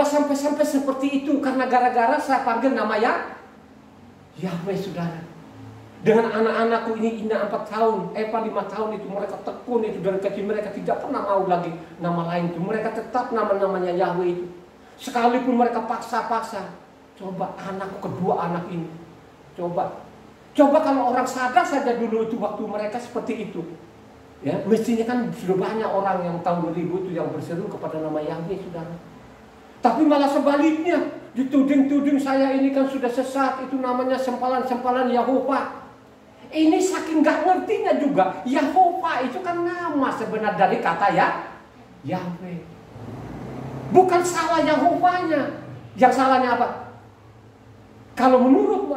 sampai seperti itu karena gara-gara saya panggil nama Yahweh, saudara. Dengan anak-anakku ini Ina 4 tahun, Eva 5 tahun itu mereka tekun itu dari kecil, mereka tidak pernah mau lagi nama lain itu. Mereka tetap nama-namanya Yahweh itu. Sekalipun mereka paksa-paksa. Coba anakku kedua anak ini. Coba kalau orang sadar saja dulu itu waktu mereka seperti itu. Ya, mestinya kan sudah banyak orang yang tahun 2000 itu yang berseru kepada nama Yahweh, saudara. Tapi malah sebaliknya, dituding-tuding saya ini kan sudah sesat, itu namanya sempalan-sempalan Yahova. Ini saking gak ngertinya juga, Yahova itu kan nama sebenarnya dari kata Yahweh. Bukan salah Yahovanya. Yang salahnya apa? Kalau menurut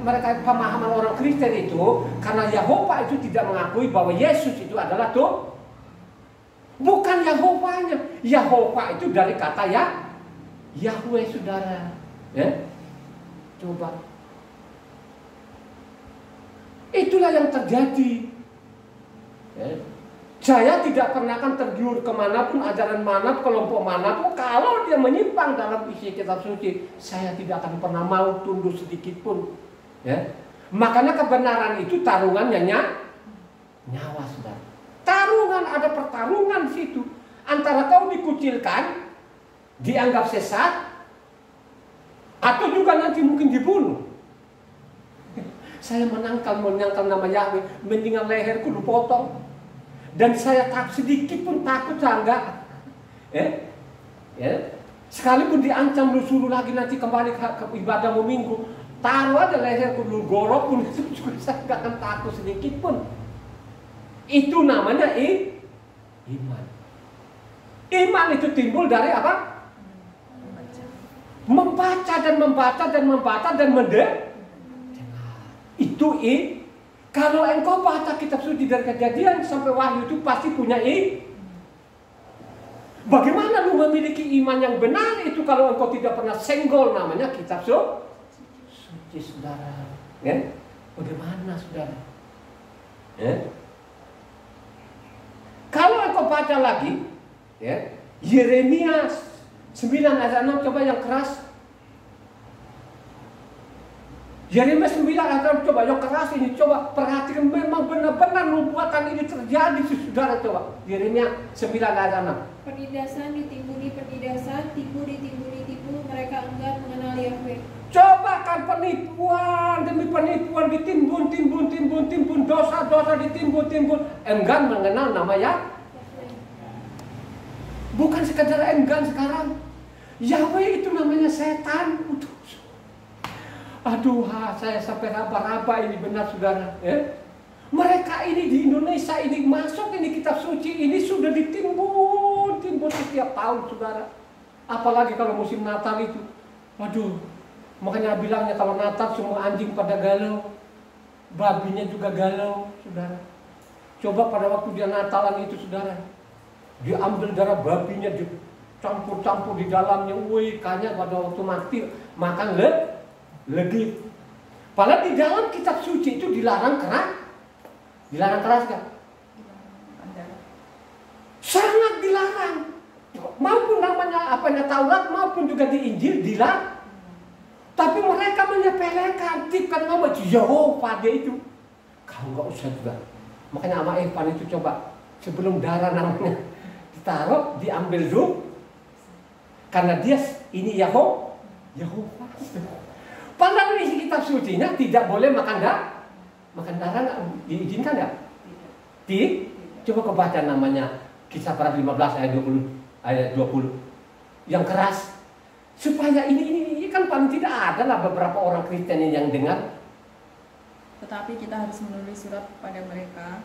mereka pemahaman orang Kristen itu, karena Yahova itu tidak mengakui bahwa Yesus itu adalah Tuhan. Bukan Yahovanya. Yahova itu dari kata Yahweh, saudara. Ya? Coba. Itulah yang terjadi. Ya. Saya tidak pernah akan tergiur kemanapun, ajaran mana, kelompok manapun. Kalau dia menyimpang dalam isi kitab suci, saya tidak akan pernah mau tunduk sedikit pun. Ya. Makanya kebenaran itu taruhannya nyawa, saudara. Tarungan, ada pertarungan di situ. Antara kau dikucilkan, dianggap sesat, atau juga nanti mungkin dibunuh. Saya menyangkal nama Yahweh, mendingan leherku dipotong. Dan saya tak sedikit pun takut sangga. Sekalipun diancam lu suruh lagi nanti kembali ke ibadahmu minggu, taruh aja leherku dulu, gorok pun itu juga saya gak akan takut sedikit pun. Itu namanya iman. Iman itu timbul dari apa? Membaca dan membaca dan membaca dan mendengar. Itu kalau engkau baca kitab suci dari Kejadian sampai Wahyu itu pasti punya Bagaimana lu memiliki iman yang benar itu kalau engkau tidak pernah senggol namanya kitab suci, saudara. Ya? Bagaimana, saudara? Ya? Kalau engkau baca lagi, ya, Yeremia 9 ayat 6, coba yang keras. Yeremia 9 ayat 6, coba yang keras ini, coba perhatikan memang benar-benar nubuatan ini terjadi, saudara. Coba Yeremia 9 ayat 6. Penindasan ditimbuni penindasan, tipu ditimbuni tipu, mereka enggan mengenal Yahweh. Coba kan penipuan demi penipuan ditimbun, dosa ditimbun, enggan mengenal nama Yahweh. Bukan sekedar enggan sekarang. Yahweh itu namanya setan. Aduh, saya sampai raba-raba ini benar, saudara. Ya? Mereka ini di Indonesia ini masuk ini kitab suci ini sudah ditimbun setiap tahun, saudara. Apalagi kalau musim Natal itu. Waduh, makanya bilangnya kalau Natal semua anjing pada galau, babinya juga galau, saudara. Coba pada waktu dia Natalan itu, saudara, diambil darah babinya, dicampur-campur di dalamnya, kayaknya pada waktu mati makan legit. Padahal di dalam kitab suci itu dilarang keras kan? Sangat dilarang. Maupun namanya Taurat maupun juga di Injil dilarang. Tapi mereka menyepelekan, tipkan nama Yehova dia itu. Kau nggak usah juga. Makanya sama Evan itu coba sebelum darah namanya ditaruh, diambil dulu. Karena dia ini Yehova. Padahal isi kitab sucinya tidak boleh makan darah. Makan darah nggak diizinkan nggak? Coba kebaca namanya Kisah Para 15 ayat 20 yang keras. Supaya ini kan paling tidak ada lah beberapa orang Kristen yang dengar. Tetapi kita harus menulis surat kepada mereka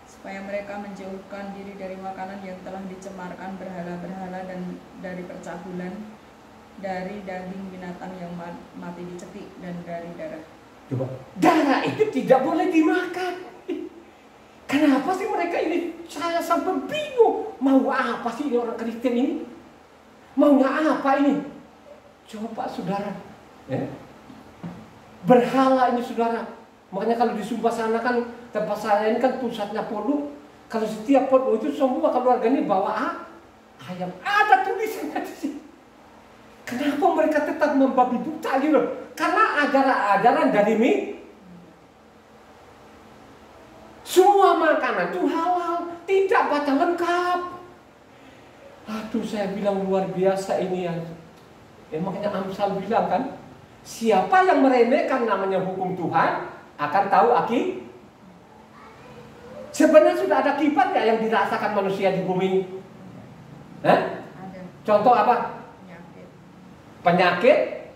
supaya mereka menjauhkan diri dari makanan yang telah dicemarkan berhala-berhala dan dari percabulan, dari daging binatang yang mati dicekik, dan dari darah. Coba, darah itu tidak boleh dimakan. Kenapa sih mereka ini? Saya sampai bingung. Mau apa sih ini orang Kristen ini? Maunya apa ini? Coba, saudara. Ya? Berhala ini, saudara. Makanya kalau di Sumba sana kan, tempat saya ini kan pusatnya Polu. Kalau setiap Polu itu semua keluarga ini bawa ayam. Ada tulisannya di sini. Kenapa mereka tetap membabi buta gitu? Karena ajaran-ajaran dari semua makanan itu halal, tidak baca lengkap. Aduh, saya bilang luar biasa ini ya. Makanya Amsal bilang kan, siapa yang meremehkan namanya hukum Tuhan akan tahu akibat. Sebenarnya sudah ada akibat nggak yang dirasakan manusia di bumi ini? Ada. Contoh apa? Penyakit,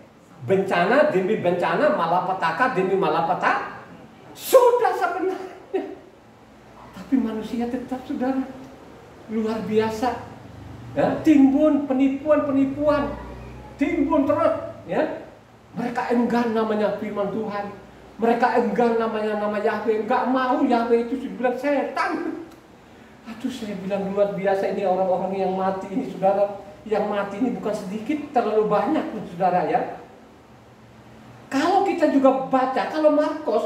bencana demi bencana, malapetaka demi malapetaka. Sudah sebenarnya. Tapi manusia tetap, saudara, luar biasa. Ya, timbun penipuan, timbun terus. Ya, mereka enggan namanya firman Tuhan. Mereka enggan namanya nama Yahweh. Enggak mau Yahweh itu dibilang setan. Aduh, saya bilang luar biasa ini orang-orang yang mati ini, saudara. Yang mati ini bukan sedikit, terlalu banyak, saudara ya. Kalau kita juga baca, kalau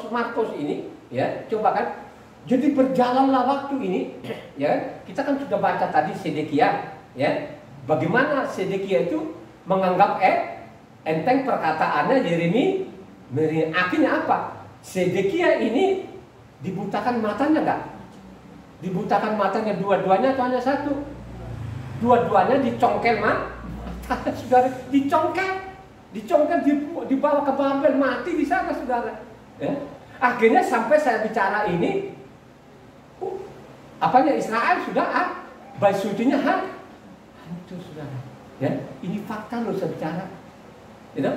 Markus ini, ya, coba kan. Jadi berjalanlah waktu ini, ya. Kita kan sudah baca tadi Sedekia, ya. Bagaimana Sedekia itu menganggap enteng perkataannya Yeremia. Akhirnya apa? Sedekia ini dibutakan matanya enggak? Dibutakan matanya dua-duanya atau hanya satu? Dua-duanya dicongkel mata, saudara, dicongkel dibawa ke Babel, mati di sana, saudara. Ya. Akhirnya sampai saya bicara ini, apanya Israel sudah bait sucinya hancur, saudara. Ya, ini fakta loh saya bicara. You know?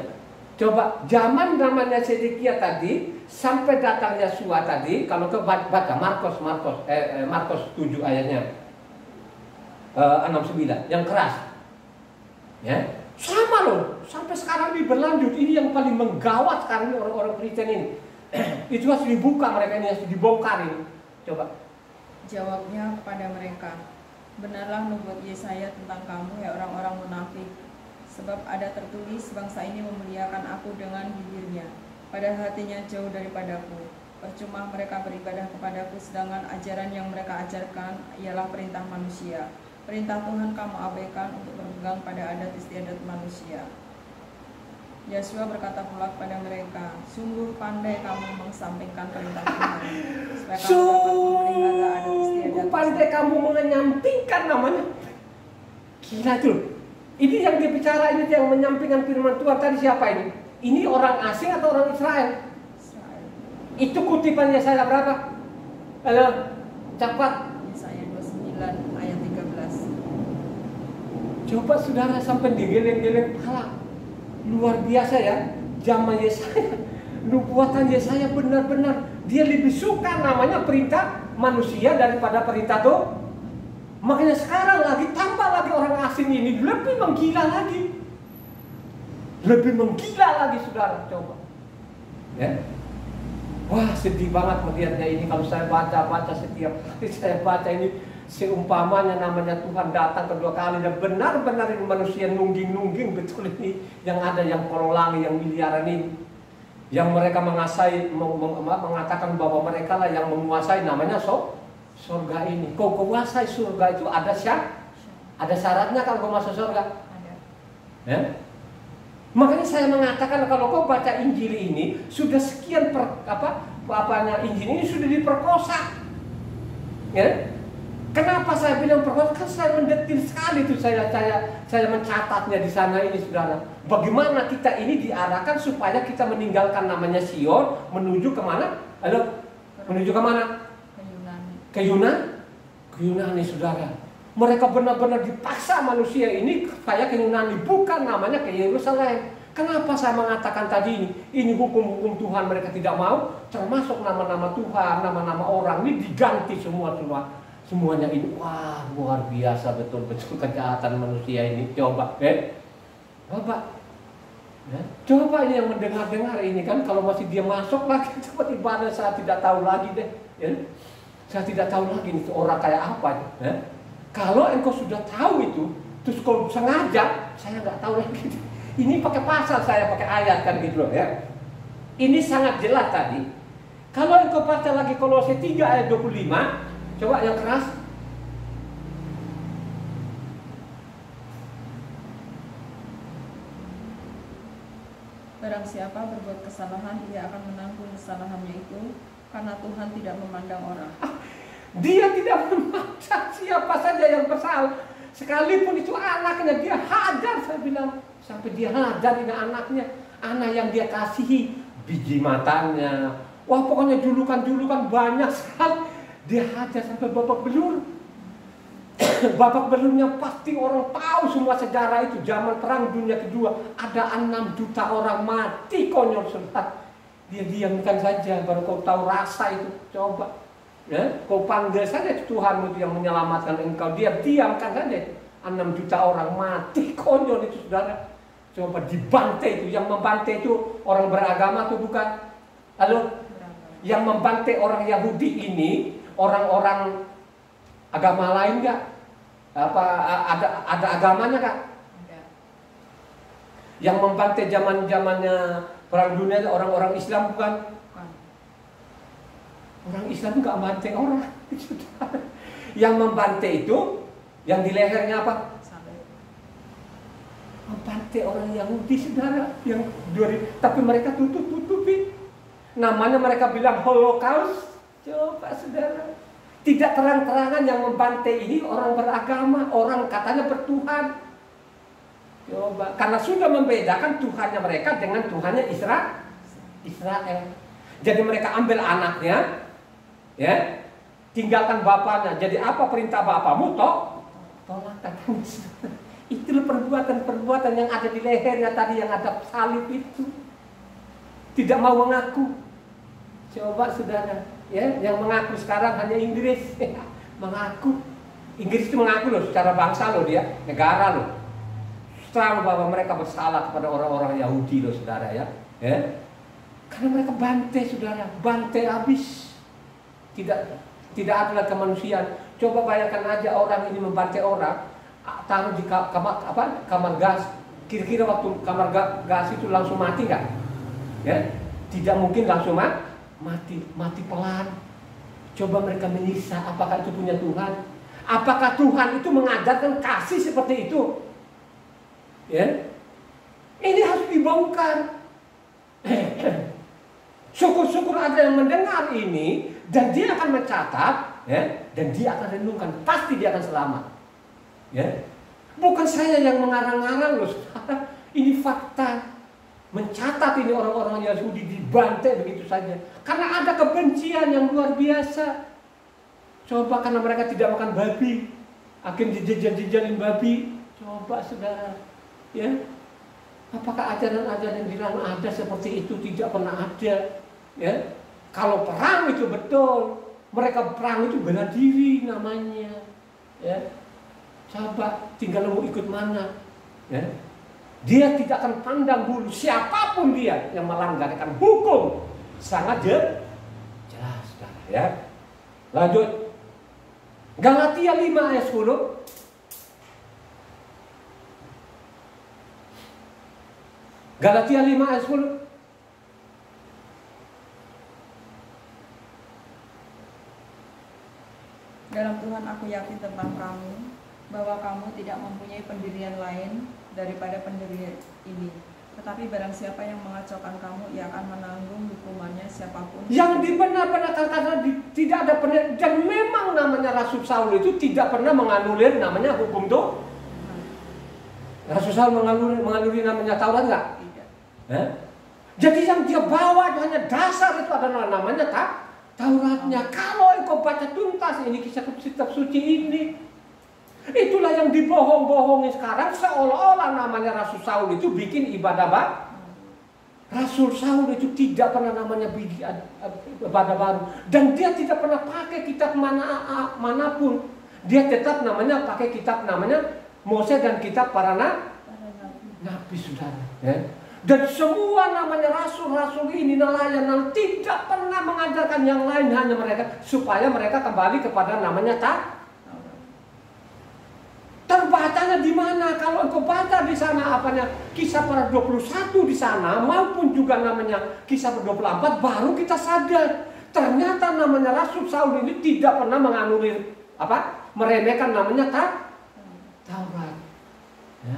Coba zaman namanya Sedekia tadi sampai datangnya Yesua tadi, kalau ke baca Markus 7 ayatnya 69 yang keras, ya sama loh sampai sekarang ini berlanjut. Ini yang paling menggawat sekarang ini orang-orang Kristen ini. Itu harus dibuka, mereka ini harus dibongkarin. Coba jawabnya kepada mereka, benarlah nubuat Yesaya tentang kamu, ya orang-orang munafik. Sebab ada tertulis, bangsa ini memuliakan aku dengan bibirnya, pada hatinya jauh daripadaku. Percuma mereka beribadah kepadaku, sedangkan ajaran yang mereka ajarkan ialah perintah manusia. Perintah Tuhan kamu abaikan untuk berpegang pada adat istiadat manusia. Yesua berkata pula kepada mereka, sungguh pandai kamu mengesampingkan perintah Tuhan, supaya kamu dapat memelihara adat istiadat. Pandai kamu menyampingkan namanya. Gila tuh. Ini yang dibicara, ini yang menyampingkan firman Tuhan tadi siapa ini? Ini orang asing atau orang Israel? Israel. Itu kutipan Yesaya berapa? Halo, cepat. Yesaya 29 ayat 13. Coba saudara sampai digeleng-geleng kepala. Luar biasa ya. Zaman Yesaya, nubuatan Yesaya benar-benar dia lebih suka namanya perintah manusia daripada perintah Tuhan. Makanya sekarang lagi tambah lagi orang asing ini lebih menggila lagi. Lebih menggila lagi, saudara, coba. Ya. Wah, sedih banget melihatnya ini. Kalau saya baca setiap kali saya baca ini, seumpamanya namanya Tuhan datang kedua kali dan benar-benar ini manusia nungging betul ini, yang ada yang pololangi, yang miliaran ini, yang mereka mengatakan bahwa mereka lah yang menguasai namanya surga ini. Kau kuasai surga itu ada syaratnya kalau kau masuk surga. Ada. Ya? Makanya saya mengatakan kalau kau baca Injil ini sudah sekian Injil ini sudah diperkosa. Ya? Kenapa saya bilang perkosa? Kan saya mendetil sekali itu saya mencatatnya di sana ini, saudara. Bagaimana kita ini diarahkan supaya kita meninggalkan namanya Sion menuju kemana? Menuju kemana? Ke Yunani, saudara. Mereka benar-benar dipaksa manusia ini kayak ke Yunani, bukan namanya ke Yerusalem. Kenapa saya mengatakan tadi ini? Ini hukum-hukum Tuhan mereka tidak mau, termasuk nama-nama Tuhan, nama-nama orang ini diganti semuanya ini. Wah, luar biasa betul-betul kejahatan manusia ini. Coba, Bapak. Ya, coba ini yang mendengar-dengar ini kan, kalau masih dia masuk lagi cepat ibadah, saya tidak tahu lagi deh. Ya. Saya tidak tahu lagi itu orang kayak apa. Ya. Kalau engkau sudah tahu itu, terus kau sengaja, saya nggak tahu lagi. Ini pakai pasal, saya pakai ayat kan gitu loh ya. Ini sangat jelas tadi. Kalau engkau baca lagi Kolose 3 ayat 25, coba yang keras. Barang siapa berbuat kesalahan, ia akan menanggung kesalahannya itu, karena Tuhan tidak memandang orang. Dia tidak memandang siapa saja yang bersalah. Sekalipun itu anaknya, dia hajar, saya bilang. Sampai dia hajar ini anaknya. Anak yang dia kasihi, biji matanya. Wah, pokoknya julukan-julukan banyak sekali. Dia hajar sampai babak belur. Babak belurnya pasti orang tahu semua sejarah itu. Zaman perang dunia kedua ada 6 juta orang mati, konyol saudara. Dia diamkan saja, baru kau tahu rasa itu. Coba ya, kau panggil saja Tuhanmu yang menyelamatkan engkau. Dia diamkan saja. 6 juta orang mati, konyol itu saudara. Coba dibantai itu. Yang membantai itu orang beragama tuh bukan. Halo? Yang membantai orang Yahudi ini orang-orang agama lain enggak? Apa ada agamanya Kak? Ada. Yang membantai zaman-zamannya perang dunia orang-orang Islam bukan? Bukan. Orang Islam enggak membantai orang. Yang membantai itu yang di lehernya apa? Sampai. Membantai orang Yahudi saudara yang tapi mereka tutup-tutupi. Namanya mereka bilang Holocaust. Coba saudara. Tidak terang-terangan yang membantai ini orang beragama, orang katanya bertuhan. Coba, karena sudah membedakan Tuhannya mereka dengan Tuhannya Israel. Jadi mereka ambil anaknya, ya, tinggalkan bapaknya. Jadi apa perintah bapakmu? Tolak. Itulah perbuatan-perbuatan yang ada di lehernya tadi, yang ada salib itu. Tidak mau mengaku. Coba saudara. Ya, yang mengaku sekarang hanya Inggris. Mengaku. Inggris itu mengaku loh secara bangsa loh dia, negara loh. Tahu bahwa mereka bersalah kepada orang-orang Yahudi loh saudara ya. Karena mereka bantai saudara, bantai habis. Tidak ada kemanusiaan. Coba bayangkan aja orang ini membantai orang, taruh di kamar gas. Kira-kira waktu kamar gas itu langsung mati nggak? Ya, tidak mungkin langsung mati pelan. Coba mereka menyiksa, apakah itu punya Tuhan? Apakah Tuhan itu mengajarkan kasih seperti itu? Ya, ini harus dibongkar. Syukur-syukur ada yang mendengar ini dan dia akan mencatat, ya, dan dia akan renungkan, pasti dia akan selamat. Ya, bukan saya yang mengarang-arang loh, ini fakta. Mencatat ini orang-orang Yahudi dibantai begitu saja karena ada kebencian yang luar biasa. Coba karena mereka tidak makan babi, akhirnya dijejan-jejanin babi. Coba saudara, ya, apakah ajaran-ajaran yang bilang ada seperti itu? Tidak pernah ada. Ya, kalau perang itu betul, mereka perang itu bela diri namanya. Ya, coba tinggal mau ikut mana. Ya. Dia tidak akan pandang bulu siapapun dia yang melanggarkan hukum. Sangat jelas, saudara ya. Lanjut. Galatia 5 ayat 10. Galatia 5 ayat 10. Dalam Tuhan aku yakin tentang kamu, bahwa kamu tidak mempunyai pendirian lain daripada pendirian ini. Tetapi barang siapa yang mengacaukan kamu, ia akan menanggung hukumannya siapapun. Yang dibenar-benarkan karena tidak ada pendirian. Dan memang namanya Rasul Saul itu tidak pernah menganulir namanya hukum tuh. Rasul Saul menganulir namanya Taurat nggak? Tidak. Jadi yang dia bawa itu hanya dasar, itu adalah namanya Tauratnya. Kalau engkau baca tuntas ini kitab suci ini, itulah yang dibohong-bohongi sekarang seolah-olah namanya Rasul Saul itu bikin ibadah Rasul Saul itu tidak pernah namanya ibadah baru, dan dia tidak pernah pakai kitab manapun. Dia tetap namanya pakai kitab namanya Mose dan kitab para nabi saudara. Ya. Dan semua namanya rasul-rasul ini nelayan tidak pernah mengajarkan yang lain, hanya mereka supaya mereka kembali kepada namanya Terbacanya di mana? Kalau engkau baca di sana apanya Kisah para 21 di sana maupun juga namanya Kisah 24, baru kita sadar ternyata namanya Rasul Saul ini tidak pernah menganulir meremehkan namanya Taurat. Ya.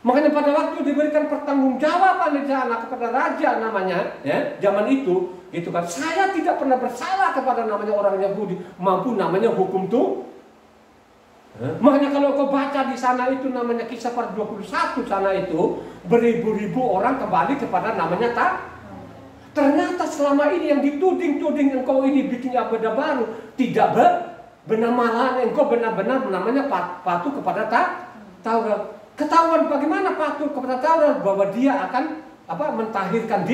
Makanya pada waktu diberikan pertanggungjawaban di sana kepada raja namanya, ya, zaman itu, gitu kan. Saya tidak pernah bersalah kepada namanya orang Yahudi, mampu namanya hukum tuh. Makanya kalau kau baca di sana itu namanya Kisah Para 21 sana itu, beribu-ribu orang kembali kepada namanya ternyata selama ini yang dituding-tuding engkau ini bikin ibadah baru, tidak benar, malah engkau benar-benar namanya patuh kepada Taurat. Ketahuan bagaimana patuh kepada Taurat, bahwa dia akan mentahirkan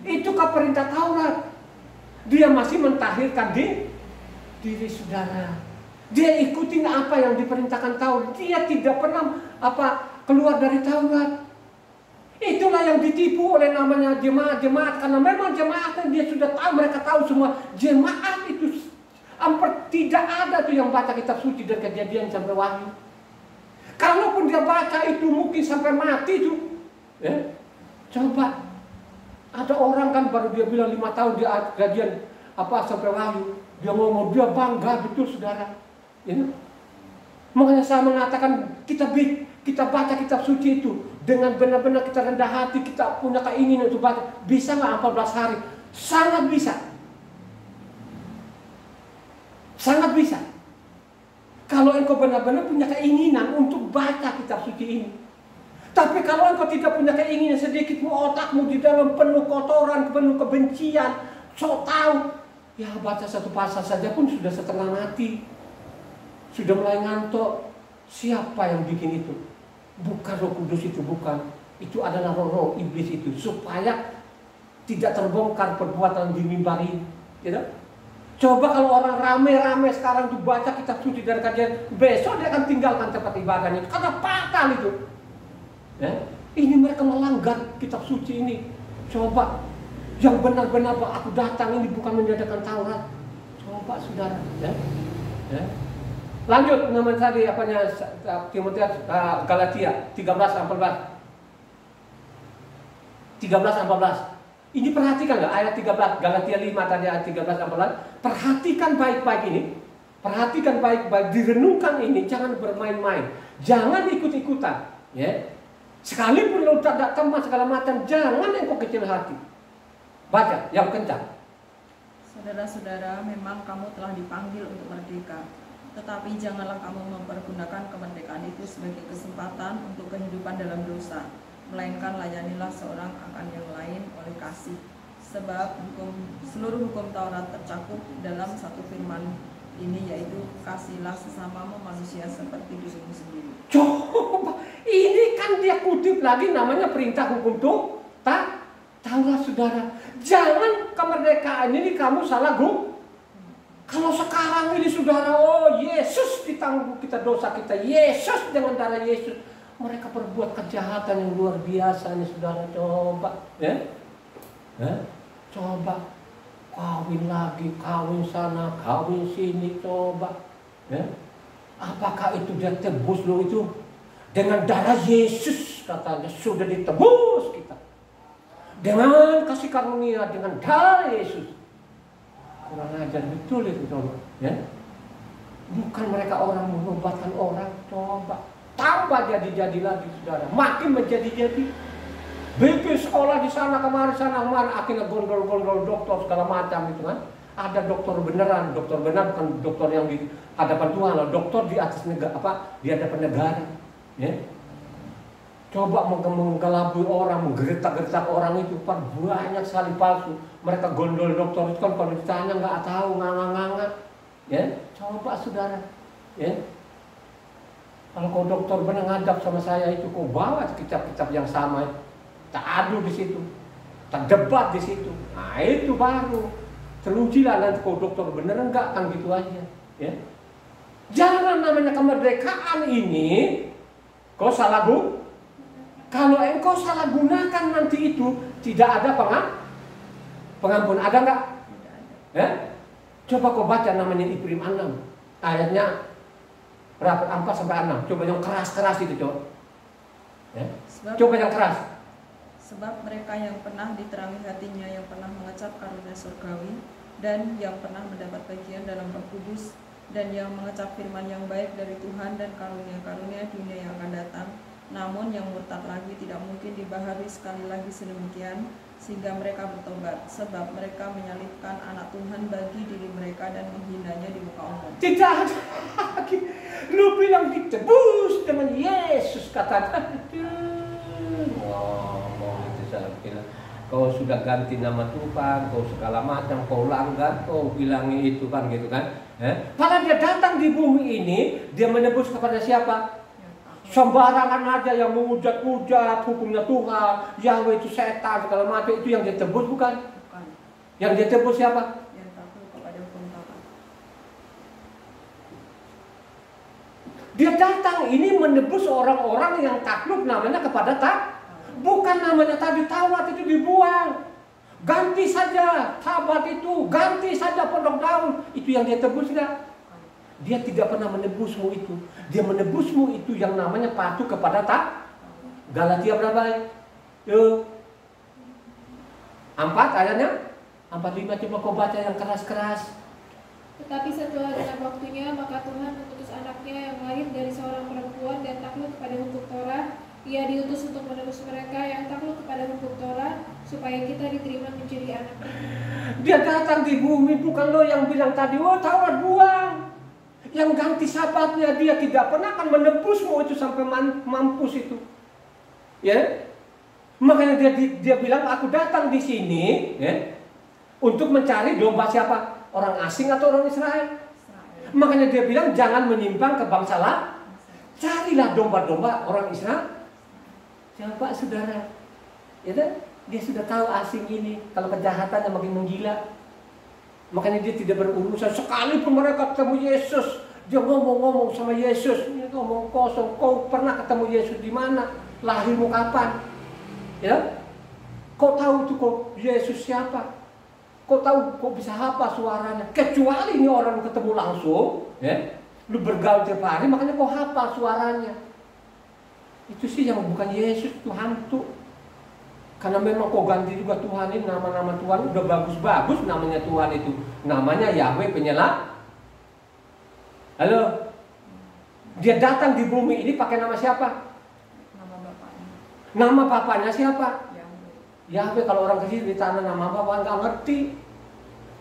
itukah perintah Taurat. Dia masih mentahirkan diri saudara. Dia ikutin apa yang diperintahkan Taurat. Dia tidak pernah keluar dari Taurat. Itulah yang ditipu oleh namanya jemaat-jemaat, karena memang jemaatnya dia sudah tahu, mereka tahu semua jemaat itu hampir tidak ada tuh yang baca kitab suci dari Kejadian sampai Wahyu. Kalaupun dia baca itu mungkin sampai mati tuh. Coba ada orang kan baru dia bilang 5 tahun dia Kejadian sampai Wahyu, dia ngomong dia bangga betul saudara. Makanya saya mengatakan kita baca kitab suci itu dengan benar-benar kita rendah hati, kita punya keinginan untuk baca. Bisa nggak 14 hari? Sangat bisa. Sangat bisa. Kalau engkau benar-benar punya keinginan untuk baca kitab suci ini. Tapi kalau engkau tidak punya keinginan, sedikit otakmu di dalam penuh kotoran, penuh kebencian, sok tahu, ya baca satu pasal saja pun sudah setengah mati, sudah mulai ngantuk. Siapa yang bikin itu? Bukan Roh Kudus itu, bukan. Itu adalah roh iblis itu, supaya tidak terbongkar perbuatan di mimbar ini. Gitu? Coba kalau orang rame-rame sekarang tuh baca kitab suci dari kajian, besok dia akan tinggalkan tempat ibadahnya karena fatal itu. Ini mereka melanggar kitab suci ini. Coba yang benar-benar aku datang ini bukan menjadikan Taurat. Coba saudara. Lanjut nama tadi Timotius Galatia 13-14. 13-14. Ini perhatikan nggak ayat 13 Galatia 5 tadi ayat 13-14. Perhatikan baik-baik ini. Perhatikan baik-baik, direnungkan ini, jangan bermain-main. Jangan ikut-ikutan, ya. Sekalipun lo tak teman segala macam, jangan engkau kecil hati. Baca yang kencang. Saudara-saudara, memang kamu telah dipanggil untuk merdeka. Tetapi janganlah kamu mempergunakan kemerdekaan itu sebagai kesempatan untuk kehidupan dalam dosa, melainkan layanilah seorang akan yang lain oleh kasih. Sebab seluruh hukum Taurat tercakup dalam satu firman ini, yaitu kasihlah sesamamu manusia seperti dirimu sendiri. Coba, ini kan dia kutip lagi namanya perintah hukum Taurat saudara. Jangan kemerdekaan ini kamu salah Kalau sekarang ini saudara, Yesus ditanggung kita dosa kita, Yesus dengan darah Yesus. Mereka berbuat kejahatan yang luar biasa nih saudara. Coba, coba kawin lagi, kawin sana, kawin sini, coba. Apakah itu dia tebus lo itu? Dengan darah Yesus katanya sudah ditebus kita. Dengan kasih karunia, dengan darah Yesus. Kurang ajar betul itu coba. Bukan mereka orang mengobatkan orang, coba. Tambah jadi lagi saudara, makin menjadi-jadi. Bikin sekolah di sana kemari akhirnya gondol-gondol dokter segala macam itu kan. Ada dokter beneran, dokter benar bukan dokter yang di hadapan Tuhan loh, dokter di atas negara di hadapan negara. Coba menggelabui orang, menggertak-gertak orang itu, banyak sekali palsu. Mereka gondol dokter itu kan kalau ditanya nggak tahu, nganga-nganga. Coba saudara, kalau kau dokter benar ngadap sama saya itu, kau bawa kitab-kitab yang sama, tak adu di situ, tak debat di situ. Nah itu baru terujilah nanti kau dokter bener enggak, kan gitu aja. Jangan namanya kemerdekaan ini kau salah kalau engkau salah gunakan nanti itu tidak ada pengampun. Ada enggak? Coba kau baca namanya Ibrahim 6 ayatnya berapa? 4-6. Coba yang keras-keras itu coba. Coba yang keras. Sebab mereka yang pernah diterangi hatinya, yang pernah mengecap karunia surgawi, dan yang pernah mendapat bagian dalam Roh Kudus, dan yang mengecap firman yang baik dari Tuhan dan karunia-karunia dunia yang akan datang, Namun yang murtad lagi tidak mungkin dibaharui sekali lagi sedemikian sehingga mereka bertobat, sebab mereka menyalibkan anak Tuhan bagi diri mereka dan menghinanya di muka umum. Tidak ada lagi. Lu bilang ditebus dengan Yesus, katakan. Ngomong itu saya bilang. Kau sudah ganti nama Tuhan, kau segala macam, kau langgar, kau bilangi itu kan gitu kan. Padahal dia datang di bumi ini, dia menebus kepada siapa? Sembarangan aja yang menghujat-hujat hukumnya Tuhan, Yahweh itu setan, segala macam, itu yang dia tebus bukan? Bukan. Yang dia tebus siapa? Yang takluk kepada hukum Taurat. Dia datang ini menebus orang-orang yang takluk namanya kepada bukan namanya tadi Taurat itu dibuang. Ganti saja Sabat itu, ganti saja pondok daun. Itu yang dia tebus enggak? Dia tidak pernah menebusmu itu. Dia menebusmu itu yang namanya patuh kepada Galatia berapa? 4 ayatnya 45, coba kau baca yang keras-keras. Tetapi setelah genap waktunya, maka Tuhan mengutus anaknya yang lahir dari seorang perempuan dan takluk kepada hukum Taurat. Ia diutus untuk menebus mereka yang takluk kepada hukum Taurat, supaya kita diterima menjadi anak-anak. Dia datang di bumi, bukan lo yang bilang tadi, oh Taurat buang. Yang ganti Sabatnya, dia tidak pernah akan menebusmu itu sampai mampus itu. Ya, makanya dia bilang, aku datang di sini, ya, untuk mencari domba siapa? Orang asing atau orang Israel? Makanya dia bilang, jangan menyimpang ke bangsa lain. Carilah domba-domba orang Israel. Coba saudara, ya kan? Dia sudah tahu asing ini kalau kejahatannya makin menggila. Makanya dia tidak berurusan. Sekalipun mereka ketemu Yesus, dia ngomong-ngomong sama Yesus, dia ngomong kosong. Kau pernah ketemu Yesus di mana? Lahirmu kapan? Ya? Kau tahu itu kok Yesus siapa? Kau tahu kok bisa apa suaranya? Kecuali ini orang ketemu langsung, ya? Lu bergaul tiap hari, makanya kau hafal suaranya. Itu sih yang bukan Yesus, itu hantu. Karena memang kau ganti juga Tuhan ini, nama-nama Tuhan udah bagus-bagus namanya Tuhan itu. Namanya Yahweh penyelamat. Halo. Dia datang di bumi ini pakai nama siapa? Nama bapaknya. Nama bapaknya siapa? Yahweh. Yahweh. Kalau orang kecil di tanah nama bapak nggak ngerti.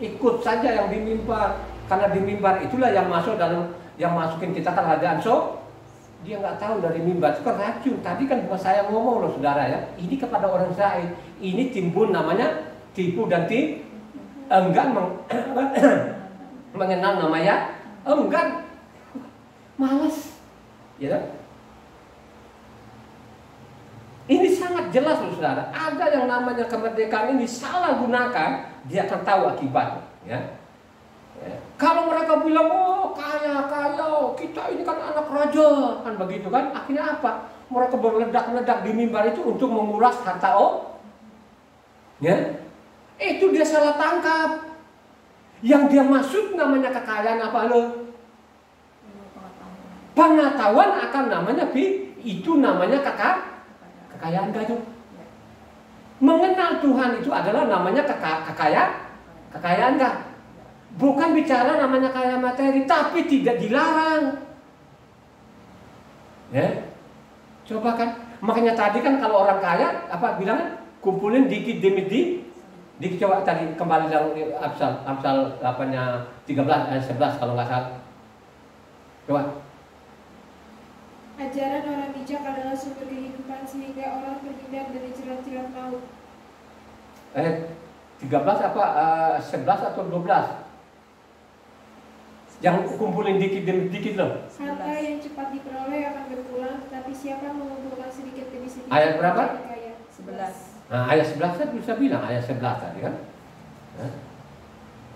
Ikut saja yang di mimbar. Karena di mimbar itulah yang masuk dalam, yang masukin kita kan ada ansor. Dia nggak tahu dari mimbar itu kan racun. Tadi kan bukan saya ngomong loh saudara ya. Ini kepada orang Israel. Ini timbul namanya tipu dan enggan mengenal namanya enggan. Malas. Ya kan? Ini sangat jelas loh saudara. Ada yang namanya kemerdekaan ini salah gunakan, dia akan tahu akibatnya. Ya. Kalau mereka bilang, oh kaya, kita ini kan anak raja, kan begitu kan? Akhirnya apa? Mereka berledak-ledak di mimbar itu untuk menguras harta ya? Itu dia salah tangkap. Yang dia maksud namanya kekayaan apa lo? Pengetahuan akan namanya itu namanya kekayaan gajah. Mengenal Tuhan itu adalah namanya kekayaan gak? Bukan bicara namanya kaya materi, tapi tidak dilarang. Ya, coba kan. Makanya tadi kan kalau orang kaya apa bilangnya? Kumpulin dikit demi dikit. Coba tadi kembali dalam Amsal 13 ayat 11 kalau nggak salah. Coba. Ajaran orang bijak adalah sumber kehidupan sehingga orang terhindar dari jerat-jerat maut. 13 apa 11 atau 12? Yang kumpulin dikit demi dikit loh. Harta yang cepat diperoleh akan berkurang, tapi siapa mengumpulkan sedikit demi sedikit Ayat berapa? 11. Nah, ayat 11 saya bisa bilang ayat 11 tadi kan.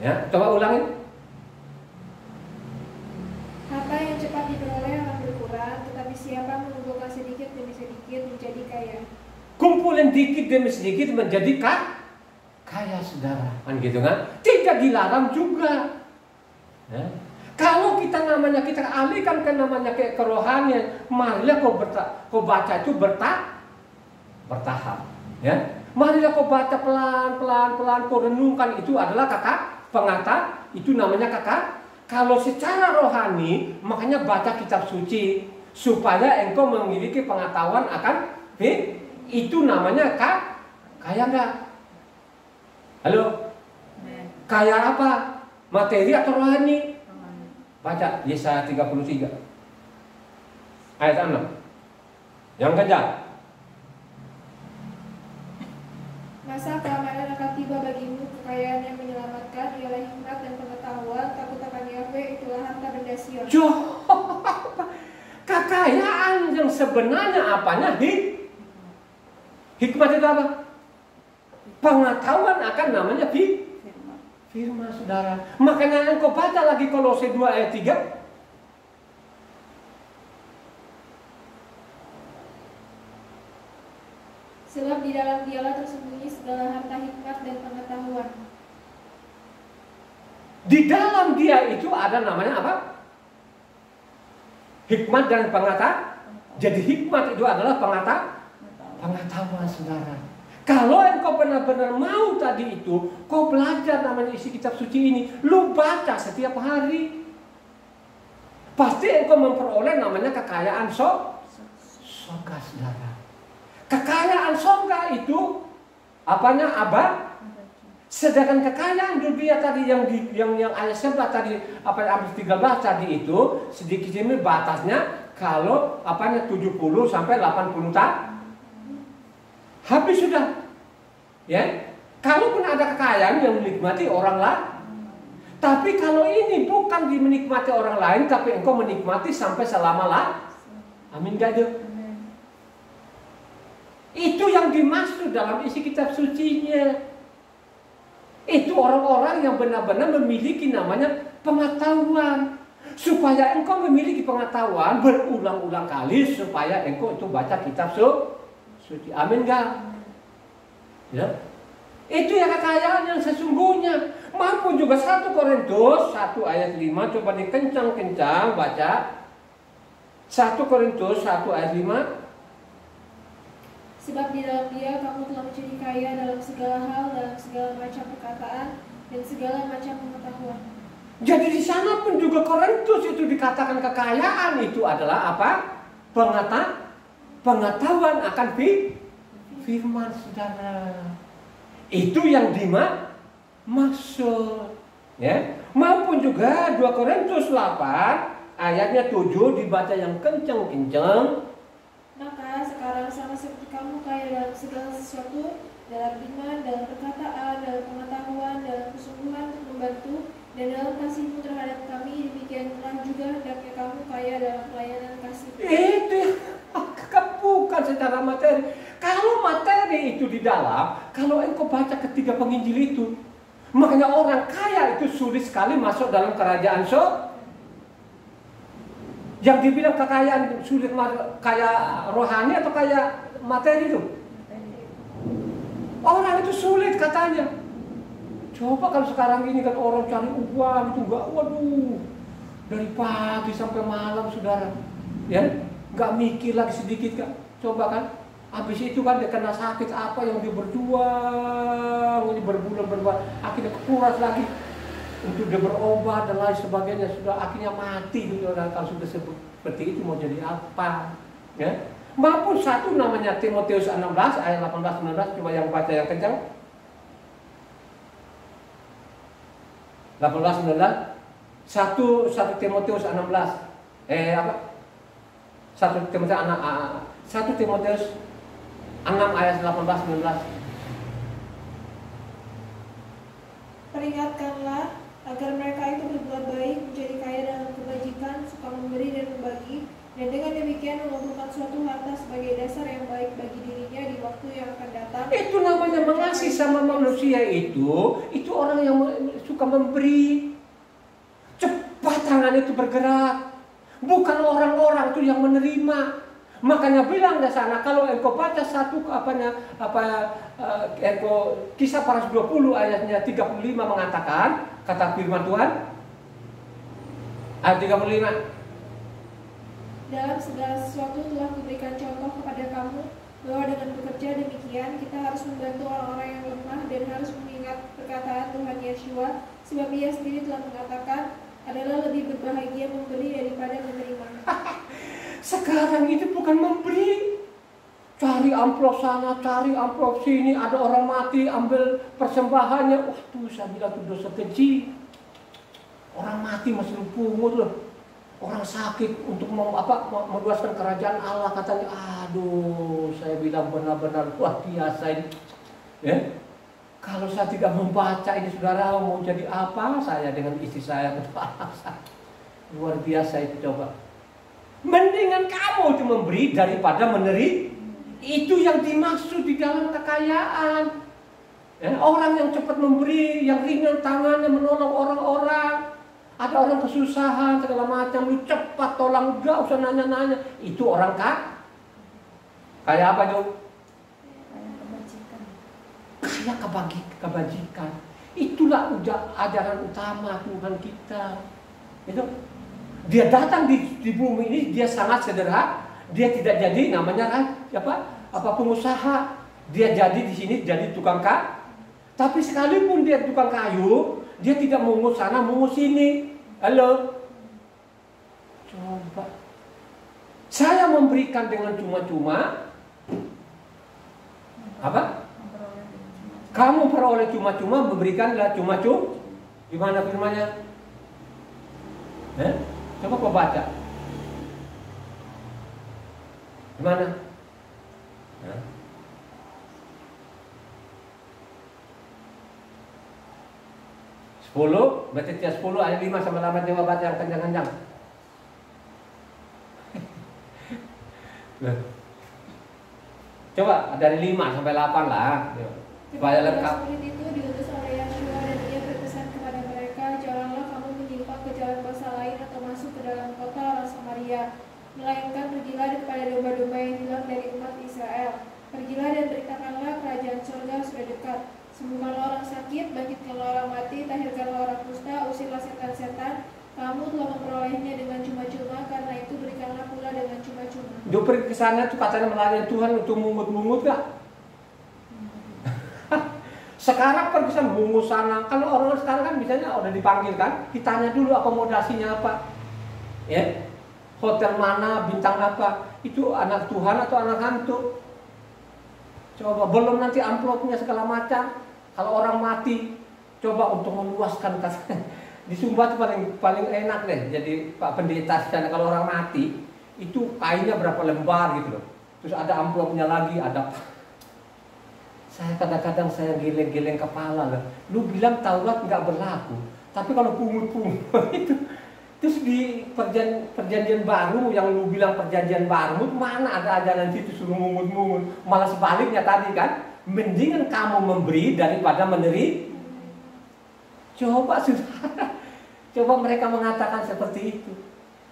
Ya, coba ulangin. Harta yang cepat diperoleh akan berkurang, tetapi siapa mengumpulkan sedikit demi sedikit menjadi kaya. Kumpulin dikit demi sedikit menjadi kaya saudara, kan gitu kan? Tidak dilarang juga. Ya. Kalau kita kita alihkan ke namanya ke kerohanian, marilah kau baca itu bertahap, ya. Marilah kau baca pelan, kau renungkan itu adalah itu namanya kakak. Kalau secara rohani, makanya baca kitab suci supaya engkau memiliki pengetahuan akan itu namanya kaya enggak? Halo? Kaya apa? Materi atau rohani? Baca Yesaya 33 ayat 6. Yang kejar. Masa keamanan akan tiba bagimu, kekayaan yang menyelamatkan ialah hikmat dan pengetahuan, takut akan Yahweh itulah harta benda Sion. Kekayaan yang sebenarnya apanya? Hikmat itu apa? Pengetahuan akan namanya firman, saudara. Makanya engkau baca lagi Kolose 2 ayat 3. Sebab di dalam dialah tersembunyi segala harta hikmat dan pengetahuan. Di dalam dia itu ada namanya apa? Hikmat dan pengetahuan. Jadi hikmat itu adalah pengetahuan, saudara. Kalau engkau benar-benar mau tadi itu, kau belajar namanya isi kitab suci ini, lu baca setiap hari, pasti engkau memperoleh namanya kekayaan surga, saudara. Kekayaan surga itu apanya? Abad. Sedangkan kekayaan dunia tadi yang ayat 11 tadi, apa yang 13 tadi itu sedikit ini batasnya kalau apanya 70 sampai 80 tahun. Habis sudah. Ya. Kalaupun ada kekayaan yang menikmati orang lain. Tapi kalau ini bukan dimenikmati orang lain, tapi engkau menikmati sampai selama-lamanya. Amin gak ada? Itu yang dimaksud dalam isi kitab sucinya. Itu orang-orang yang benar-benar memiliki namanya pengetahuan. Supaya engkau memiliki pengetahuan berulang-ulang kali, supaya engkau itu baca kitab suci. Amin gak? Ya. Itu yang kekayaan yang sesungguhnya. Maupun juga 1 Korintus 1 ayat 5. Coba dikencang-kencang baca 1 Korintus 1 ayat 5. Sebab di dalam dia kamu telah menjadi kaya dalam segala hal, dalam segala macam perkataan dan segala macam pengetahuan. Jadi di sana pun juga Korintus itu dikatakan kekayaan itu adalah apa? Pengetahuan akan firman, saudara. Itu yang dimaksud. Ya. Maupun juga 2 Korintus 8 ayatnya 7 dibaca yang kencang-kencang. Maka sekarang sama seperti kamu kaya dalam segala sesuatu, dalam iman, dalam perkataan, dalam pengetahuan, dalam kesungguhan untuk membantu, dan dalam kasihmu terhadap kami, demikianlah juga hendaknya kamu kaya dalam pelayanan kasih. Itu bukan secara materi. Kalau materi itu di dalam, kalau engkau baca ketiga penginjil itu, makanya orang kaya itu sulit sekali masuk dalam kerajaan Yang dibilang kekayaan sulit, kaya rohani atau kaya materi itu? Orang itu sulit katanya. Coba kalau sekarang ini kan orang cari uang itu enggak, waduh, dari pagi sampai malam, saudara. Ya, enggak mikir lagi sedikit kan? Coba kan? Habis itu kan dia kena sakit apa yang dia berjuang ini berbulan-bulan, akhirnya kekuras lagi untuk dia berobat dan lain sebagainya, sudah akhirnya mati gitu. Kalau sudah seperti itu mau jadi apa? Ya. Maupun satu namanya Timotius 16 ayat 18-19, coba yang baca yang kencang. 18-19. 1 Timotius 16. Apa? 1 Timotius 6 ayat 18-19. Peringatkanlah agar mereka itu berbuat baik, menjadi kaya dalam kebajikan, suka memberi dan membagi, dan dengan demikian mengumpulkan suatu harta sebagai dasar yang baik bagi dirinya di waktu yang akan datang. Itu namanya mengasihi sama manusia itu orang yang suka memberi. Cepat tangan itu bergerak, bukan orang-orang itu yang menerima. Makanya bilang di sana, kalau engkau baca engkau Kisah Para 20 ayatnya 35 mengatakan, kata firman Tuhan ayat 35, dalam segala sesuatu telah kuberikan contoh kepada kamu, bahwa dengan bekerja demikian kita harus membantu orang-orang yang lemah dan harus mengingat perkataan Tuhan Yeshua, sebab Ia sendiri telah mengatakan, adalah lebih berbahagia memberi daripada menerima. Sekarang itu bukan memberi. Cari amplop sana, cari amplop sini, ada orang mati, ambil persembahannya. Waduh, saya bilang itu dosa kecil. Orang mati masih pungut loh. Orang sakit untuk meluaskan kerajaan Allah, katanya. Aduh, saya bilang benar-benar luar biasa ini. Ya? Kalau saya tidak membaca ini, saudara, mau jadi apa saya dengan istri saya? Luar biasa itu, coba. Mendingan kamu itu memberi daripada menerima. Itu yang dimaksud di dalam kekayaan. Ya, orang yang cepat memberi, yang ringan tangannya menolong orang-orang. Ada orang kesusahan segala macam, lu cepat tolong, gak usah nanya-nanya. Itu orang kayak apa, Jo? Kayak kebajikan. Itulah ajaran utama Tuhan kita. Itu dia datang di bumi ini, dia sangat sederhana. Dia tidak jadi namanya apa pengusaha. Dia jadi di sini jadi tukang kayu. Tapi sekalipun dia tukang kayu, dia tidak mungut sana, mungut sini. Halo. Coba. Saya memberikan dengan cuma-cuma. Apa? Kamu peroleh cuma-cuma, memberikanlah cuma-cuma. Gimana firmannya? Coba kau baca. Gimana? 10, baca 10 ayat 5 sampai 8, coba baca yang kencang-kencang. Coba dari 5 sampai 8 lah. Supaya lengkap. Murid itu diutus oleh Yeshua dan ia berpesan kepada mereka, janganlah kamu menyimpang ke jalan bangsa lain atau masuk ke dalam kota orang Samaria, melainkan pergilah kepada domba-domba yang hilang dari umat Israel. Pergilah dan beritakanlah kerajaan surga sudah dekat. Sembuhkanlah orang sakit, bangkitkanlah orang mati, tahirkanlah orang kusta, usirlah setan-setan. Kamu telah memperolehnya dengan cuma-cuma, karena itu berikanlah pula dengan cuma-cuma. Dia pergi ke sana tuh katanya melayani Tuhan untuk mungut-mungut gak? Sekarang pergi sana mungut sana. Kalau orang sekarang kan misalnya udah dipanggil kan, ditanya dulu akomodasinya apa, ya, hotel mana, bintang apa, itu anak Tuhan atau anak hantu. Coba belum nanti amplopnya segala macam. Kalau orang mati, coba untuk meluaskan di Sumba itu paling enak deh. Jadi Pak Pendeta sana kalau orang mati itu kainnya berapa lembar gitu loh. Terus ada amplopnya lagi, ada. Saya kadang-kadang saya geleng-geleng kepala lah. Lu bilang Taurat nggak berlaku, tapi kalau pungut-pungut itu. Terus di perjanjian baru yang lu bilang perjanjian baru, mana ada ajaran situ suruh mungut-mungut. Malah sebaliknya tadi kan, mendingan kamu memberi daripada menerima. Coba saudara, coba mereka mengatakan seperti itu.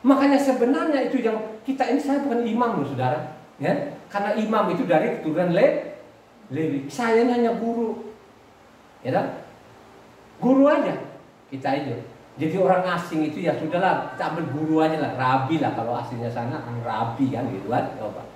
Makanya sebenarnya itu yang kita ini, saya bukan imam loh saudara, ya, karena imam itu dari keturunan Lewi. Saya hanya guru, ya kan? Guru aja kita itu. Jadi orang asing itu ya sudahlah, kita ambil guru aja lah, rabi lah kalau aslinya sana rabi kan gitu kan. Coba.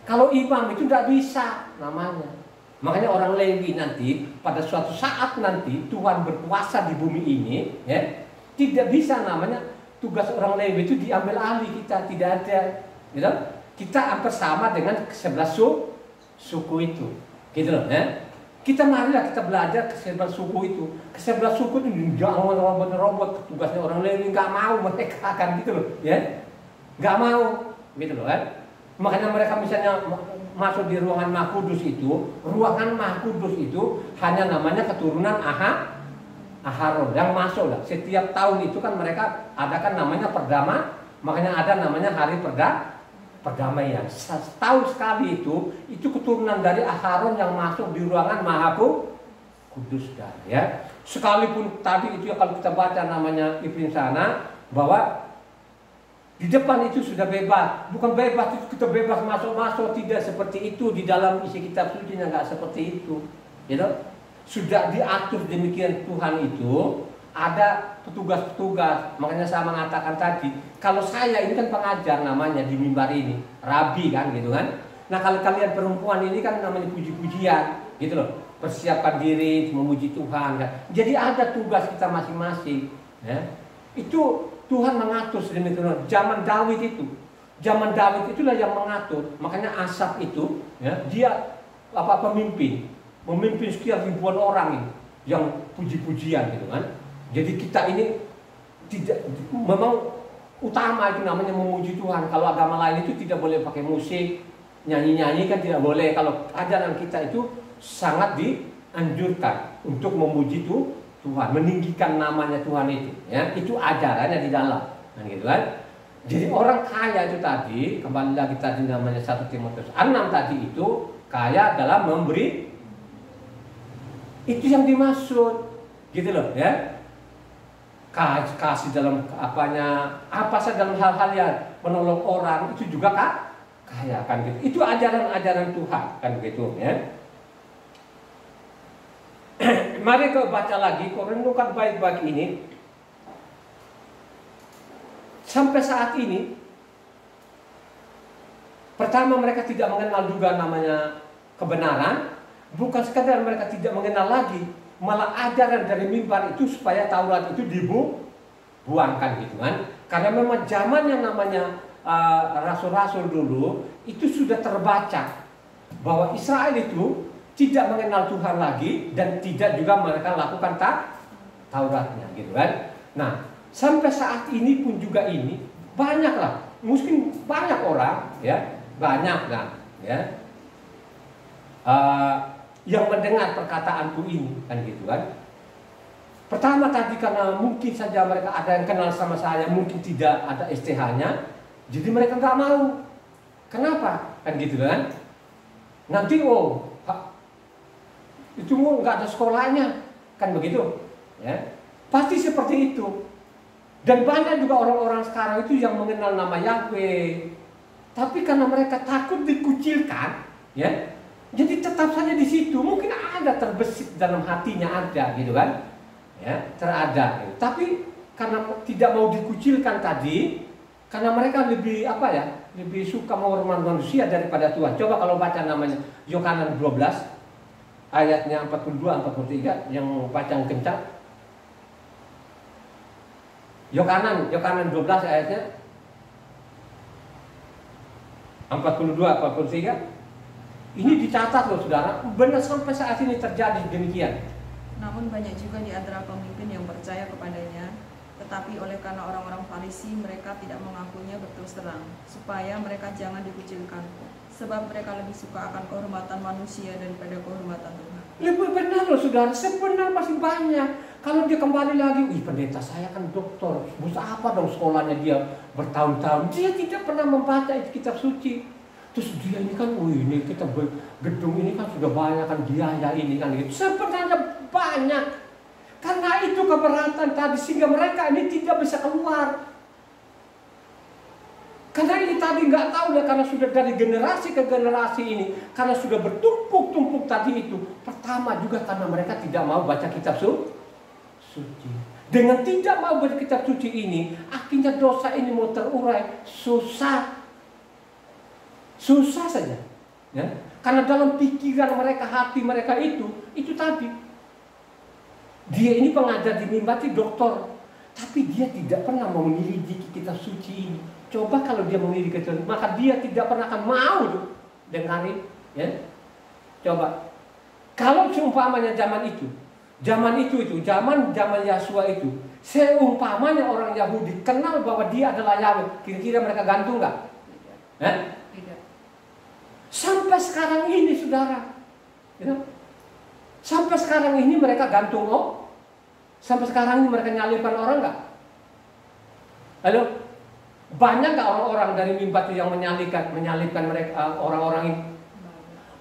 Kalau imam itu tidak bisa namanya. Makanya orang Lewi nanti pada suatu saat nanti Tuhan berkuasa di bumi ini, ya, tidak bisa namanya tugas orang Lewi itu diambil alih kita, tidak ada, gitu. Kita hampir sama dengan 11 suku itu, gitu loh, ya. Kita marilah kita belajar ke 11 suku itu. Ke 11 suku itu jangan robot-robot, tugasnya orang Lewi nggak mau, mereka akan gitu loh, ya, nggak mau, gitu loh kan. Makanya mereka misalnya masuk di ruangan Maha Kudus itu, ruangan Maha Kudus itu hanya namanya keturunan Aharon yang masuk lah. Setiap tahun itu kan mereka adakan namanya perdama, makanya ada namanya hari perdamaian. Setahun sekali itu keturunan dari Aharon yang masuk di ruangan Maha Kudus ya. Sekalipun tadi itu ya kalau kita baca namanya Ifrin sana bahwa di depan itu sudah bebas, bukan bebas itu kita bebas masuk-masuk, tidak seperti itu di dalam isi kitab suci nya, nggak seperti itu, gitu. Sudah diatur demikian Tuhan itu, ada petugas-petugas. Makanya saya mengatakan tadi, kalau saya ini kan pengajar namanya di mimbar ini, rabi kan, gitu kan. Nah kalau kalian perempuan ini kan namanya puji-pujian, gitu loh, persiapkan diri memuji Tuhan kan. Jadi ada tugas kita masing-masing, ya. Itu Tuhan mengatur sedemikian. Zaman Daud itu, zaman Daud itulah yang mengatur. Makanya Asaf itu, ya, dia memimpin sekian ribuan orang ini, yang puji-pujian gitu kan. Jadi kita ini tidak, memang utama itu namanya memuji Tuhan. Kalau agama lain itu tidak boleh pakai musik, nyanyi-nyanyi kan tidak boleh. Kalau ajaran kita itu sangat dianjurkan untuk memuji Tuhan, meninggikan namanya Tuhan itu. Ya, itu ajarannya di dalam, kan gitu kan. Jadi orang kaya itu tadi, kembali lagi tadi namanya 1 Timotius 6 tadi itu, kaya dalam memberi. Itu yang dimaksud, gitu loh, ya. Kasih dalam apa saja dalam hal-hal yang menolong orang itu juga kaya kan gitu. Itu ajaran-ajaran Tuhan kan begitu ya. Mari kita baca lagi, kau renungkan baik-baik ini. Sampai saat ini, pertama mereka tidak mengenal juga namanya kebenaran. Bukan sekadar mereka tidak mengenal lagi, malah ajaran dari mimbar itu supaya Taurat itu dibuangkan gitu kan. Karena memang zaman yang namanya rasul-rasul dulu itu sudah terbaca bahwa Israel itu tidak mengenal Tuhan lagi dan tidak juga mereka lakukan Tauratnya gitu kan. Nah, sampai saat ini pun juga ini banyaklah, mungkin banyak orang ya, banyak kan ya. Yang mendengar perkataanku ini kan gitu kan. Pertama tadi karena mungkin saja mereka ada yang kenal sama saya, mungkin tidak ada STH-nya, jadi mereka nggak mau. Kenapa? Kan gitu kan. Nanti itu nggak ada sekolahnya, kan begitu ya. Pasti seperti itu. Dan banyak juga orang-orang sekarang itu yang mengenal nama Yahweh, tapi karena mereka takut dikucilkan ya, jadi tetap saja di situ. Mungkin ada terbesit dalam hatinya, ada gitu kan ya, terada gitu. Tapi karena tidak mau dikucilkan tadi, karena mereka lebih lebih suka menghormati manusia daripada Tuhan. Coba kalau baca namanya Yohanan 12 ayatnya 42-43 yang pacang kencang. Yohanan 12 ayatnya 42-43. Ini dicatat loh saudara, benar sampai saat ini terjadi demikian. Namun banyak juga di antara pemimpin yang percaya kepadanya, tetapi oleh karena orang-orang Farisi mereka tidak mengakuinya berterus terang, supaya mereka jangan dikucilkan. Sebab mereka lebih suka akan kehormatan manusia daripada kehormatan Tuhan. Lebih benar loh saudara, sebenarnya masih banyak. Kalau dia kembali lagi, pendeta saya kan dokter, buat apa dong sekolahnya dia bertahun-tahun. Dia tidak pernah membaca kitab suci. Terus dia ini kan, ini kita gedung ini kan sudah banyak kan biaya ini kan gitu. Sebenarnya banyak. Karena itu keberatan tadi sehingga mereka ini tidak bisa keluar. Karena ini tadi nggak tahu ya, karena sudah dari generasi ke generasi ini, karena sudah bertumpuk-tumpuk tadi itu. Pertama juga karena mereka tidak mau baca kitab suci. Dengan tidak mau baca kitab suci ini, akhirnya dosa ini mau terurai susah saja, ya. Karena dalam pikiran mereka, hati mereka itu tadi. Dia ini pengajar di mimbar, dokter, tapi dia tidak pernah mau menyelidiki kitab suci ini. Coba kalau dia memiliki kecuali, maka dia tidak pernah akan mau dengarin, ya. Coba kalau seumpamanya zaman Yahsua itu, seumpamanya orang Yahudi kenal bahwa dia adalah Yahweh, kira-kira mereka gantung nggak? Tidak. Sampai sekarang ini saudara, ya? Sampai sekarang ini mereka gantung sampai sekarang ini mereka nyalibkan orang nggak? Halo? Banyak nggak orang-orang dari mimbar itu yang menyalibkan mereka, orang-orang ini?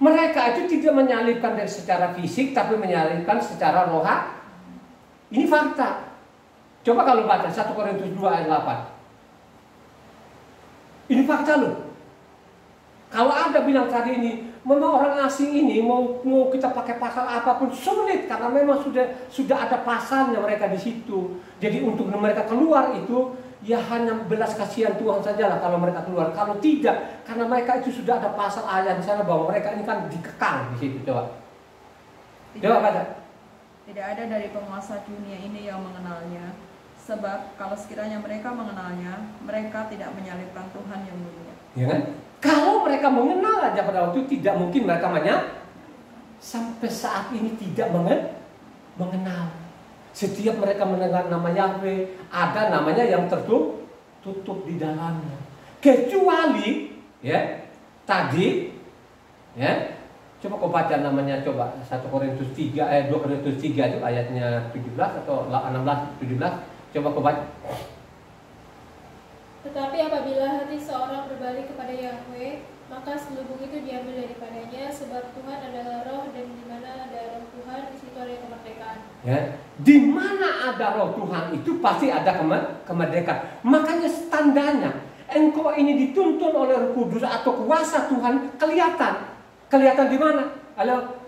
Mereka itu tidak menyalibkan dari secara fisik, tapi menyalibkan secara rohani. Ini fakta. Coba kalau baca 1 Korintus 2 ayat 8. Ini fakta loh. Kalau ada bilang tadi ini, memang orang asing ini mau kita pakai pasal apapun sulit, karena memang sudah ada pasalnya mereka di situ. Jadi untuk mereka keluar itu, ya hanya belas kasihan Tuhan sajalah kalau mereka keluar. Kalau tidak, karena mereka itu sudah ada pasal ayat di sana bahwa mereka ini kan dikekang di situ. Coba baca. Tidak ada dari penguasa dunia ini yang mengenalnya. Sebab kalau sekiranya mereka mengenalnya, mereka tidak menyalibkan Tuhan yang mulia. Ya kan? Kalau mereka mengenal aja pada waktu itu, tidak mungkin mereka sampai saat ini tidak mengenal. Setiap mereka mendengar nama Yahweh, ada namanya yang tertutup di dalamnya. Kecuali ya tadi ya, coba kau baca namanya, coba 1 Korintus 3 2 Korintus 3 itu ayatnya 17 atau 16 17. Coba kau baca. Tetapi apabila hati seorang berbalik kepada Yahweh, maka selubung itu diambil daripadanya, sebab Tuhan adalah roh, dan di mana ada roh Tuhan, di situ ada kemerdekaan. Ya, di mana ada roh Tuhan itu pasti ada kemerdekaan. Makanya tandanya engkau ini dituntun oleh Roh Kudus atau kuasa Tuhan kelihatan. Kelihatan di mana? Halo.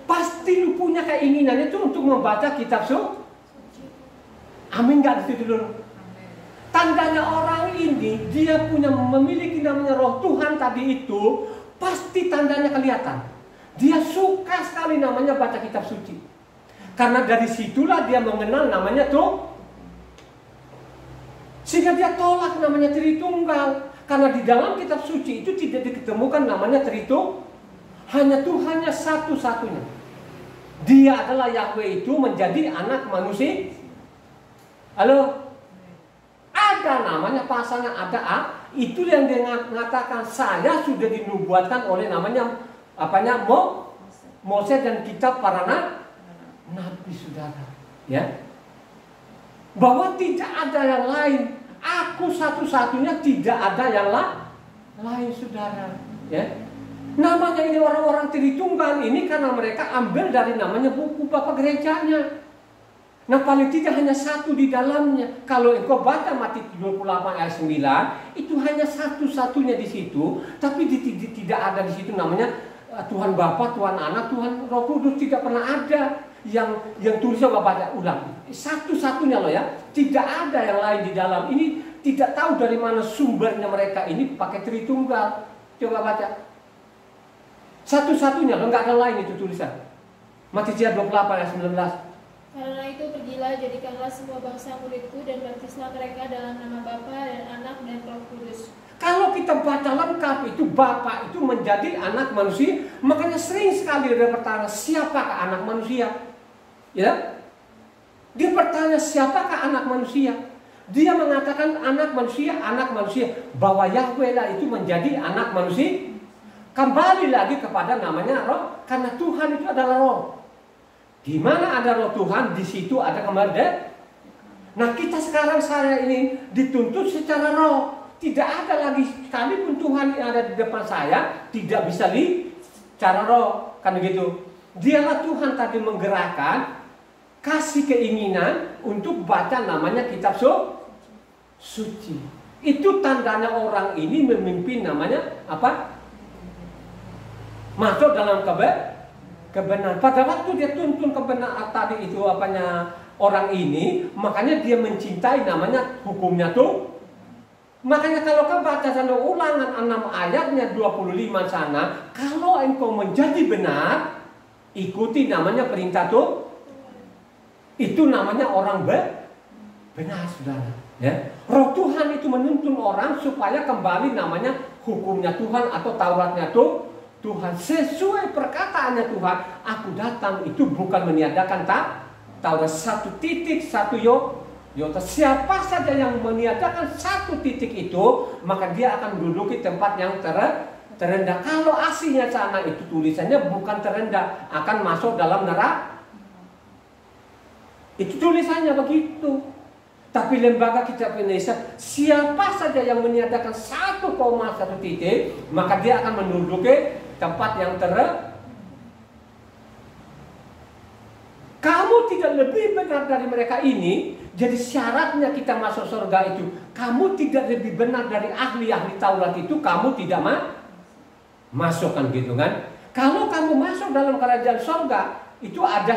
Pasti lu punya keinginan itu untuk membaca kitab suci. Amin, nggak di situ dulu. Tandanya orang ini dia memiliki namanya roh Tuhan tadi itu, pasti tandanya kelihatan. Dia suka sekali namanya baca kitab suci. Karena dari situlah dia mengenal namanya tuh. Sehingga dia tolak namanya Tritunggal. Karena di dalam kitab suci itu tidak diketemukan namanya Tritunggal. Hanya Tuhannya satu-satunya. Dia adalah Yahweh itu menjadi anak manusia. Halo? Ada namanya pasangan, ada A. Itu yang dia mengatakan, saya sudah dinubuatkan oleh namanya Moses dan kitab para nabi, saudara. Ya, bahwa tidak ada yang lain. Aku satu-satunya, tidak ada yang lain, saudara. Ya, namanya ini orang-orang Tritunggal ini karena mereka ambil dari namanya buku Bapak gerejanya. Nah, paling tidak hanya satu di dalamnya. Kalau engkau baca Matius 28 ayat 9, itu hanya satu-satunya di situ, tapi tidak ada di situ namanya Tuhan Bapa, Tuhan Anak, Tuhan Roh Kudus, tidak pernah ada. Yang tulisnya baca ulang. Satu-satunya loh ya. Tidak ada yang lain di dalam. Ini tidak tahu dari mana sumbernya mereka ini pakai Tritunggal. Coba baca. Satu-satunya loh, nggak ada lain itu tulisan. Matius 28 ayat 19. Karena itu pergilah, jadikanlah semua bangsa muridku, dan baptislah mereka dalam nama Bapa dan Anak dan Roh Kudus. Kalau kita baca lengkap itu Bapa itu menjadi anak manusia. Makanya sering sekali dia bertanya, siapakah anak manusia? Ya, dia bertanya siapakah anak manusia? Dia mengatakan anak manusia, bahwa Yahweh lah itu menjadi anak manusia. Kembali lagi kepada namanya roh, karena Tuhan itu adalah roh. Di mana ada roh Tuhan, di situ ada kemerdekaan. Nah, kita sekarang saya ini dituntut secara roh. Tidak ada lagi, sekalipun Tuhan yang ada di depan saya tidak bisa secara roh, kan begitu. Dialah Tuhan tadi menggerakkan, kasih keinginan untuk baca namanya kitab suci. Itu tandanya orang ini memimpin namanya apa? Masuk dalam kebenaran. Pada waktu dia tuntun kebenaran tadi itu orang ini, makanya dia mencintai namanya hukumnya tuh. Makanya kalau kau baca sana Ulangan 6 ayatnya 25 sana, kalau engkau menjadi benar, ikuti namanya perintah tuh. Itu namanya orang benar, saudara. Ya. Roh Tuhan itu menuntun orang supaya kembali namanya hukumnya Tuhan atau Tauratnya tuh. Tuhan sesuai perkataannya Tuhan, aku datang itu bukan meniadakan Taurat, satu titik, satu yota. Siapa saja yang meniadakan satu titik itu, maka dia akan menduduki tempat yang terendah. Kalau aslinya sana itu tulisannya bukan terendah, akan masuk dalam neraka. Itu tulisannya begitu. Tapi lembaga kitab Indonesia, siapa saja yang meniadakan 1,1 titik, maka dia akan menduduki tempat yang Kamu tidak lebih benar dari mereka ini. Jadi syaratnya kita masuk surga itu, kamu tidak lebih benar dari ahli-ahli Taurat itu, kamu tidak masuk, kan gitu kan. Kalau kamu masuk dalam kerajaan surga, itu ada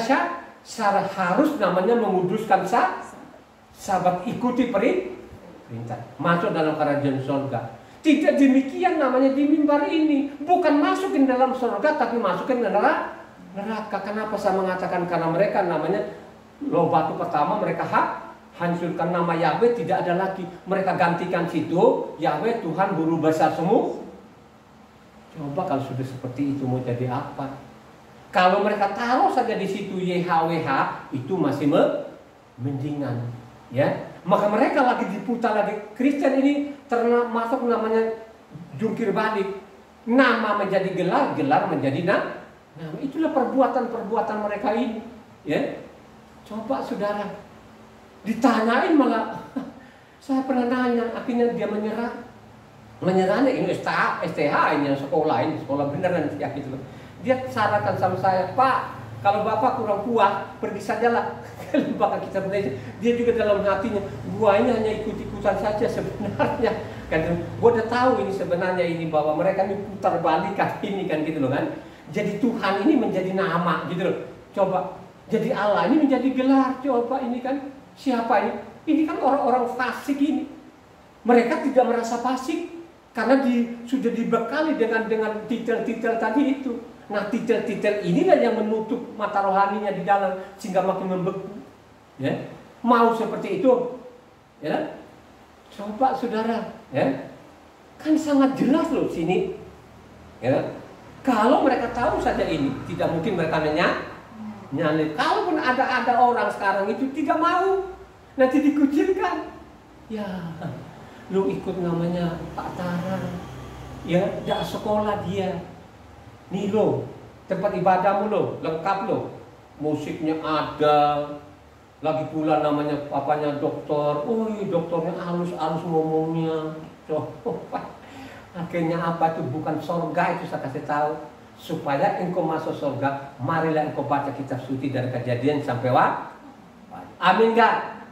syarat, harus namanya menguduskan sahabat, ikuti perintah, masuk dalam kerajaan surga. Tidak demikian namanya di mimbar ini, bukan masukin dalam surga, tapi masukin neraka. Kenapa saya mengatakan? Karena mereka namanya batu pertama mereka hancurkan nama Yahweh, tidak ada lagi. Mereka gantikan situ Yahweh Tuhan guru besar semua. Coba kalau sudah seperti itu mau jadi apa? Kalau mereka taruh saja di situ YHWH, itu masih mendingan, ya. Maka mereka lagi diputar lagi. Kristen ini termasuk namanya jungkir balik. Nama menjadi gelar, gelar menjadi nama. Itulah perbuatan mereka ini, ya. Coba saudara, ditanyain malah, saya pernah nanya, akhirnya dia menyerahnya ini STH ini yang sekolah beneran ya gitu. Dia sarankan sama saya, Pak, kalau Bapak kurang puas, pergi sajalah ke lembaga kitab Indonesia. Dia juga dalam hatinya, gua ini hanya ikut-ikutan saja sebenarnya. Kan gua udah tahu ini sebenarnya ini bahwa mereka ini putar balikan ini kan gitu loh kan. Jadi Tuhan ini menjadi nama gitu loh. Coba jadi Allah ini menjadi gelar. Coba ini kan siapa ini? Ini kan orang-orang fasik ini. Mereka tidak merasa fasik karena sudah dibekali dengan titel-titel tadi itu. Nah, titel-titel inilah yang menutup mata rohaninya di dalam sehingga makin membeku. Ya, mau seperti itu, ya. Coba saudara, ya, kan sangat jelas loh sini. Ya, kalau mereka tahu saja ini, tidak mungkin mereka nyalip. Kalaupun ada orang sekarang itu tidak mau, nanti dikucilkan. Ya, lu ikut namanya Pak Tara, ya, tidak sekolah dia. Nih lo, tempat ibadahmu lo, lengkap lo, musiknya ada, lagi pula namanya papanya dokter, dokternya halus-halus ngomongnya, akhirnya apa itu bukan sorga itu saya kasih tahu, supaya engkau masuk sorga, marilah engkau baca kitab suci dari Kejadian sampai Amin gak?